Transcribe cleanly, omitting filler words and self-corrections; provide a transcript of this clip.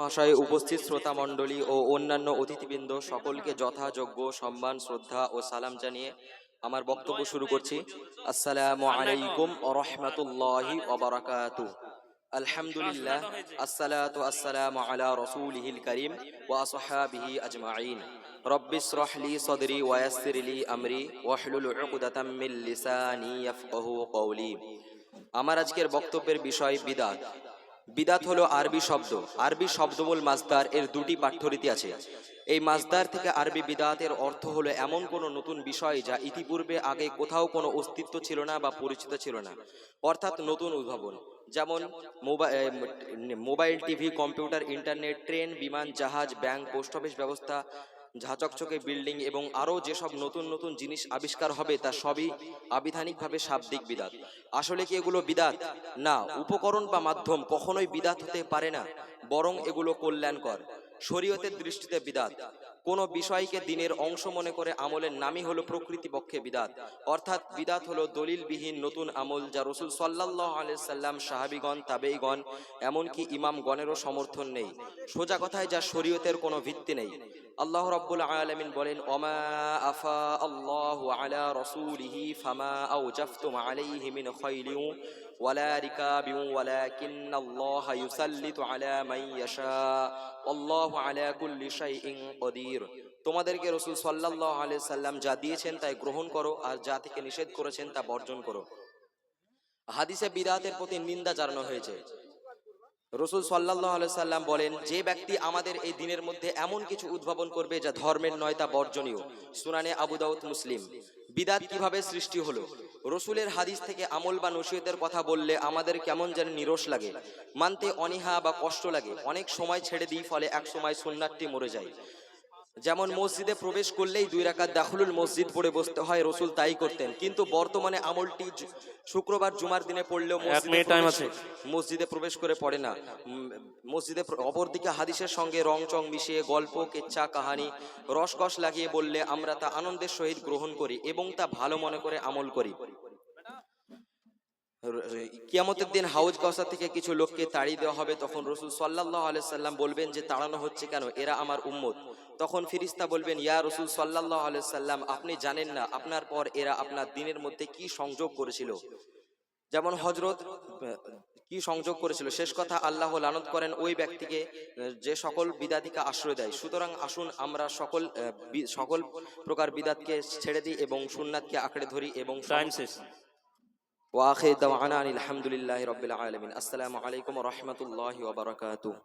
মহাশয়, উপস্থিত শ্রোতা মণ্ডলী ও অন্যান্য অতিথিবৃন্দ সকলকে যথাযোগ্য সম্মান, শ্রদ্ধা ও সালাম জানিয়ে আমার বক্তব্য শুরু করছি। আসসালামু আলাইকুম ওয়া রাহমাতুল্লাহি ওয়া বারাকাতুহু। আলহামদুলিল্লাহ, আসসালাতু আসসালামু আলা রাসূলিহিল কারীম ওয়া আসহাবিহি আজমাইন। রব্বিশ রাহ লি সাদরি ওয়া ইয়াসসির লি আমরি ওয়াহলুল উকদাতাম মিন লিসানি ইয়াফকাহু কওলি। আমার আজকের বক্তব্যের বিষয় বিদআত। বিদাত হলো আরবি শব্দ। আরবি শব্দমূল মাজদার এর দুটি পাঠ্যরীতি আছে। এই মাজদার থেকে আরবি বিদাতের অর্থ হলো এমন কোনো নতুন বিষয় যা ইতিপূর্বে আগে কোথাও কোনো অস্তিত্ব ছিল না বা পরিচিত ছিল না, অর্থাৎ নতুন উদ্ভাবন। যেমন mobile, TV, computer, internet, train, বিমান, জাহাজ, ব্যাংক, পোস্ট অফিস ব্যবস্থা, ঝাঁচকচকে বিল্ডিং এবং আরও যেসব নতুন নতুন জিনিস আবিষ্কার হবে তা সবই আবিধানিকভাবে শাব্দিক বিদাত। আসলে কি এগুলো বিদাত? না, উপকরণ বা মাধ্যম কখনোই বিদাত হতে পারে না, বরং এগুলো কল্যাণকর। শরীয়তের দৃষ্টিতে বিদাত কোনো বিষয়কে দিনের অংশ মনে করে আমলের নামই হলো প্রকৃতিপক্ষে বিদাত। অর্থাৎ বিদাত হলো দলিলবিহীন নতুন আমল যা রাসূল সাল্লাল্লাহু আলাইহি সাল্লাম, সাহাবীগণ, তাবেঈগণ, এমনকি ইমামগণেরও সমর্থন নেই। সোজা কথায় যা শরীয়তের কোনো ভিত্তি নেই। আল্লাহ রাব্বুল আলামিন বলেন, ওমা আফা আল্লাহু আলা রাসূলিহি ফামা আওজাফতুম আলাইহি মিন খাইলিন ওয়ালা রিকাবিন ওয়ালাকিন্নাল্লাহা ইউসাল্লিতু আলা মান ইয়াশা আল্লাহু আলা কুল্লি শাইইন কদির। তোমাদেরকে রাসূল সাল্লাল্লাহু আলাইহি সাল্লাম যা দিয়েছেন তাই গ্রহণ করো, আর যা থেকে নিষেধ করেছেন তা বর্জন করো। হাদিসে বিদআতের প্রতি নিন্দা জানানো হয়েছে। রাসূল সাল্লাল্লাহু আলাইহি সাল্লাম বলেন, যে ব্যক্তি আমাদের এই দিনের মধ্যে এমন কিছু উদ্ভাবন করবে যা ধর্মের নয় তা বর্জনীয়। সুনানে আবু দাউদ, মুসলিম। বিদআত কিভাবে সৃষ্টি হলো? রাসূলের হাদিস থেকে আমল বা নসিহতের কথা বললে আমাদের কেমন যেন নিরস লাগে, মানতে অনীহা বা কষ্ট লাগে। অনেক সময় ছেড়ে দিই, ফলে এক সময় সুন্নাতটি মরে যায়। যেমন মসজিদে প্রবেশ করলেই 2 রাকাত দাখলুল মসজিদ পড়ে বসতে হয়, রাসূল তাই করতেন। কিন্তু বর্তমানে আমলটি শুক্রবার জুমার দিনে পড়লেও মসজিদে প্রবেশ করে পড়ে না। মসজিদে অপরদিকে হাদিসের সঙ্গে রং চং মিশিয়ে, গল্প, কেচ্ছা, কাহানি, রসকস লাগিয়ে বললে আমরা তা আনন্দের সহিত গ্রহণ করি এবং তা ভালো মনে করে আমল করি। কিয়ামতের দিন হাউজ কাউসার থেকে কিছু লোককে তাড়িয়ে দেওয়া হবে। তখন রাসূল সাল্লাল্লাহু আলাইহি সাল্লাম বলবেন যে তাড়ানো হচ্ছে কেন? এরা আমার উম্মত। তখন ফেরেশতা বলবেন, ইয়া রাসূল সাল্লাল্লাহু আলাইহি সাল্লাম, আপনি জানেন না আপনার পর এরা আপনার দ্বীনের মধ্যে কি সংযোগ করেছিল? যেমন হযরত কি সংযোগ করেছিল? শেষ কথা, আল্লাহ লানত করেন ওই ব্যক্তিকে যে সকল বিদআতকে আশ্রয় দেয়। সুতরাং আসুন আমরা সকল প্রকার বিদআতকে ছেড়ে দিই এবং সুন্নাতকে আঁকড়ে ধরি এবং ওয়া আখির দাওয়ানা আলহামদুলিল্লাহি রাব্বিল আলামিন। আসসালামু আলাইকুম ওয়া রাহমাতুল্লাহি ওয়া বারাকাতুহু।